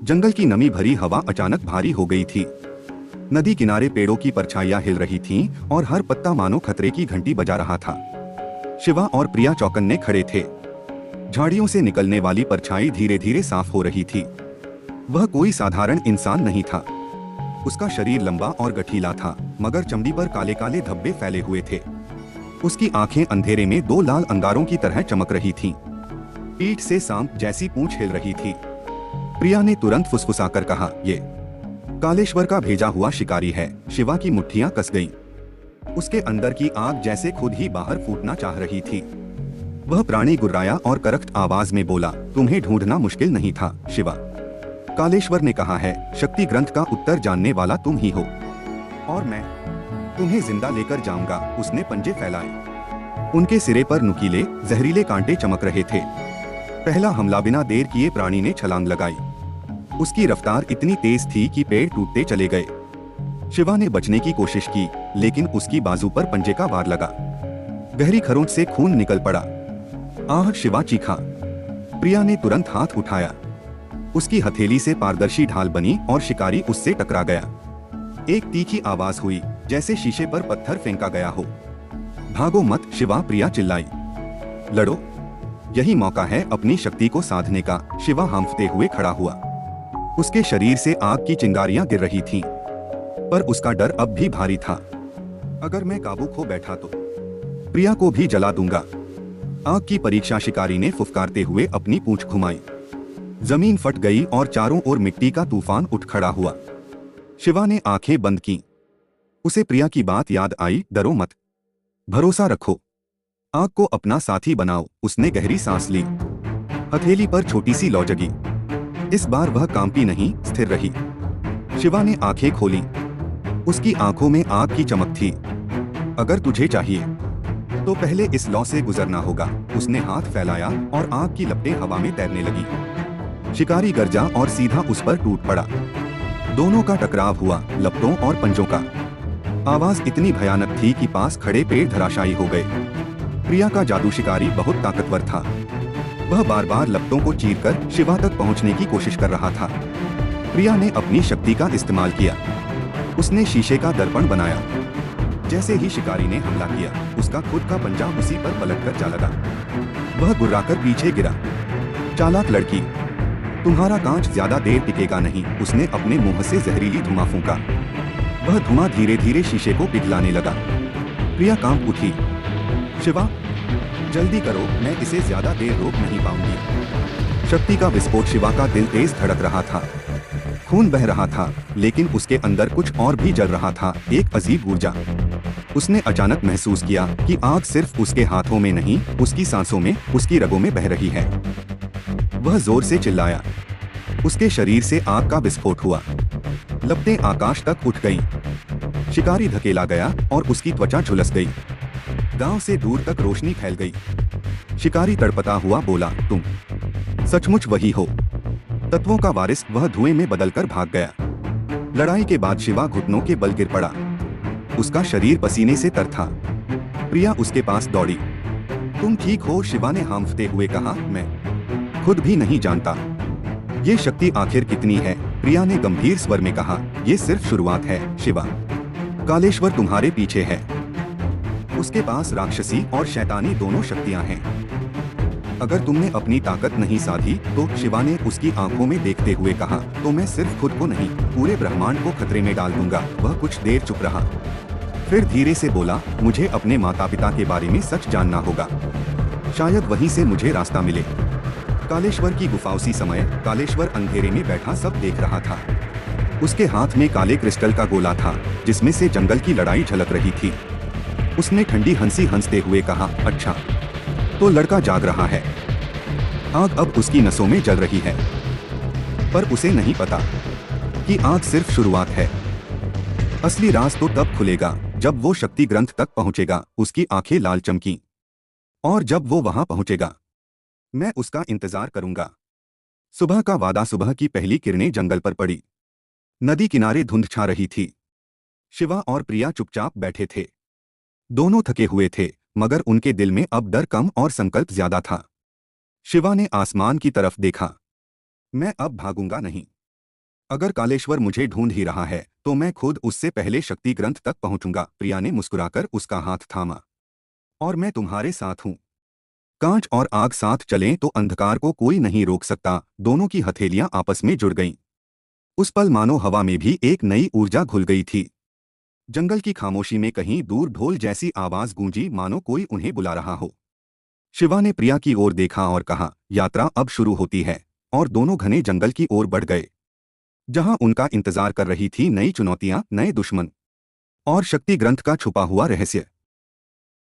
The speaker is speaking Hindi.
जंगल की नमी भरी हवा अचानक भारी हो गई थी। नदी किनारे पेड़ों की परछाइयां हिल रही थीं और हर पत्ता मानो खतरे की घंटी बजा रहा था। शिवा और प्रिया चौकन्ने खड़े थे। झाड़ियों से निकलने वाली परछाई धीरे धीरे साफ हो रही थी। वह कोई साधारण इंसान नहीं था। उसका शरीर लंबा और गठीला था, मगर चमड़ी पर काले काले धब्बे फैले हुए थे। उसकी आंखें अंधेरे में दो लाल अंगारों की तरह चमक रही थीं। पीठ से सांप जैसी पूंछ हिल रही थी। प्रिया ने तुरंत फुसफुसाकर कहा, ये कालेश्वर का भेजा हुआ शिकारी है। शिवा की मुट्ठियां कस गईं। उसके अंदर की आग जैसे खुद ही बाहर फूटना चाह रही थी। वह प्राणी गुर्राया और करख्त आवाज में बोला, तुम्हें ढूंढना मुश्किल नहीं था शिवा। कालेश्वर ने कहा है, शक्ति ग्रंथ का उत्तर जानने वाला तुम ही हो, और मैं तुम्हें जिंदा लेकर जाऊंगा। उसने पंजे फैलाए। उनके सिरे पर नुकीले जहरीले कांटे चमक रहे थे। पहला हमला बिना देर किए प्राणी ने छलांग लगाई। उसकी रफ्तार इतनी तेज थी कि पेड़ टूटते चले गए। शिवा ने बचने की कोशिश की, लेकिन उसकी बाजू पर पंजे का वार लगा। गहरी खरोंच से खून निकल पड़ा। आह, शिवा चीखा। प्रिया ने तुरंत हाथ उठाया। उसकी हथेली से पारदर्शी ढाल बनी और शिकारी उससे टकरा गया। एक तीखी आवाज हुई, जैसे शीशे पर पत्थर फेंका गया हो। भागो मत शिवा, प्रिया चिल्लाई। लड़ो, यही मौका है अपनी शक्ति को साधने का। शिवा हांफते हुए खड़ा हुआ। उसके शरीर से आग की चिंगारियां गिर रही थीं, पर उसका डर अब भी भारी था। अगर मैं काबू खो बैठा तो प्रिया को भी जला दूंगा। आग की परीक्षा शिकारी ने फुफकारते हुए अपनी पूंछ घुमाई। जमीन फट गई और चारों ओर मिट्टी का तूफान उठ खड़ा हुआ। शिवा ने आंखें बंद की। उसे प्रिया की बात याद आई, डरो मत, भरोसा रखो, आग को अपना साथी बनाओ। उसने गहरी सांस ली। हथेली पर छोटी सी लौ जगी। इस बार वह कांपी नहीं, स्थिर रही। शिवा ने आंखें खोली। उसकी आंखों में आग की चमक थी। अगर तुझे चाहिए तो पहले इस लौ से गुजरना होगा। उसने हाथ फैलाया और आग की लपटें हवा में तैरने लगी। शिकारी गरजा और सीधा उस पर टूट पड़ा। दोनों का टकराव हुआ, लपटों और पंजों का। आवाज इतनी भयानक थी कि पास खड़े पेड़ धराशायी हो गए। प्रिया का जादू शिकारी बहुत ताकतवर था। वह बार बार लपटों को चीरकर शिवा तक पहुंचने की कोशिश कर रहा था। प्रिया ने अपनी शक्ति का इस्तेमाल किया। उसने शीशे का दर्पण बनाया। जैसे ही शिकारी ने हमला किया, उसका खुद का पंजा उसी पर पलटकर जा लगा। वह गुर्राकर पीछे गिरा। चालाक लड़की, तुम्हारा कांच ज्यादा देर टिकेगा नहीं। उसने अपने मुंह से जहरीली धुआं फूंका। वह धुआं धीरे धीरे शीशे को पिघलाने लगा। प्रिया कांप उठी। शिवा, जल्दी करो, मैं इसे ज्यादा देर रोक नहीं पाऊंगी। शक्ति का विस्फोट। शिवा का दिल तेज धड़क रहा था। खून बह रहा था, लेकिन उसके अंदर कुछ और भी जल रहा था, एक अजीब ऊर्जा। उसने अचानक महसूस किया कि आग सिर्फ उसके हाथों में नहीं, उसकी सांसों में, उसकी रगों में बह रही है। वह जोर से चिल्लाया। उसके शरीर से आग का विस्फोट हुआ। लपटें आकाश तक उठ गईं। शिकारी धकेला गया और उसकी त्वचा झुलस गई। गांव से दूर तक रोशनी फैल गई। शिकारी तड़पता हुआ बोला, तुम सचमुच वही हो, तत्वों का वारिस। वह धुएं में बदलकर भाग गया। लड़ाई के बाद शिवा घुटनों के बल गिर पड़ा। उसका शरीर पसीने से तर था। प्रिया उसके पास दौड़ी। तुम ठीक हो? शिवा ने हांफते हुए कहा, मैं खुद भी नहीं जानता। ये शक्ति आखिर कितनी है? प्रिया ने गंभीर स्वर में कहा, ये सिर्फ शुरुआत है शिवा। कालेश्वर तुम्हारे पीछे है। उसके पास राक्षसी और शैतानी दोनों शक्तियां हैं। अगर तुमने अपनी ताकत नहीं साधी तो, शिवा ने उसकी आंखों में देखते हुए कहा, तो मैं सिर्फ खुद को नहीं, पूरे ब्रह्मांड को खतरे में डाल दूंगा। वह कुछ देर चुप रहा, फिर धीरे से बोला, मुझे अपने माता पिता के बारे में सच जानना होगा। शायद वहीं से मुझे रास्ता मिले। कालेश्वर की गुफा। उसी समय कालेश्वर अंधेरे में बैठा सब देख रहा था। उसके हाथ में काले क्रिस्टल का गोला था, जिसमें से जंगल की लड़ाई झलक रही थी। उसने ठंडी हंसी हंसते हुए कहा, अच्छा, तो लड़का जाग रहा है। आग अब उसकी नसों में जल रही है, पर उसे नहीं पता कि आग सिर्फ शुरुआत है। असली राज तो तब खुलेगा जब वो शक्ति ग्रंथ तक पहुंचेगा। उसकी आंखें लाल चमकीं। और जब वो वहां पहुंचेगा, मैं उसका इंतजार करूंगा। सुबह का वादा। सुबह की पहली किरणें जंगल पर पड़ी। नदी किनारे धुंध छा रही थी। शिवा और प्रिया चुपचाप बैठे थे। दोनों थके हुए थे, मगर उनके दिल में अब डर कम और संकल्प ज्यादा था। शिवा ने आसमान की तरफ देखा। मैं अब भागूंगा नहीं। अगर कालेश्वर मुझे ढूंढ ही रहा है तो मैं खुद उससे पहले शक्ति ग्रंथ तक पहुंचूंगा। प्रिया ने मुस्कुराकर उसका हाथ थामा। और मैं तुम्हारे साथ हूं। कांच और आग साथ चलें तो अंधकार को कोई नहीं रोक सकता। दोनों की हथेलियां आपस में जुड़ गईं। उस पल मानो हवा में भी एक नई ऊर्जा घुल गई थी। जंगल की खामोशी में कहीं दूर ढोल जैसी आवाज गूंजी, मानो कोई उन्हें बुला रहा हो। शिवा ने प्रिया की ओर देखा और कहा, यात्रा अब शुरू होती है। और दोनों घने जंगल की ओर बढ़ गए, जहां उनका इंतजार कर रही थी नई चुनौतियां, नए दुश्मन और शक्ति ग्रंथ का छुपा हुआ रहस्य।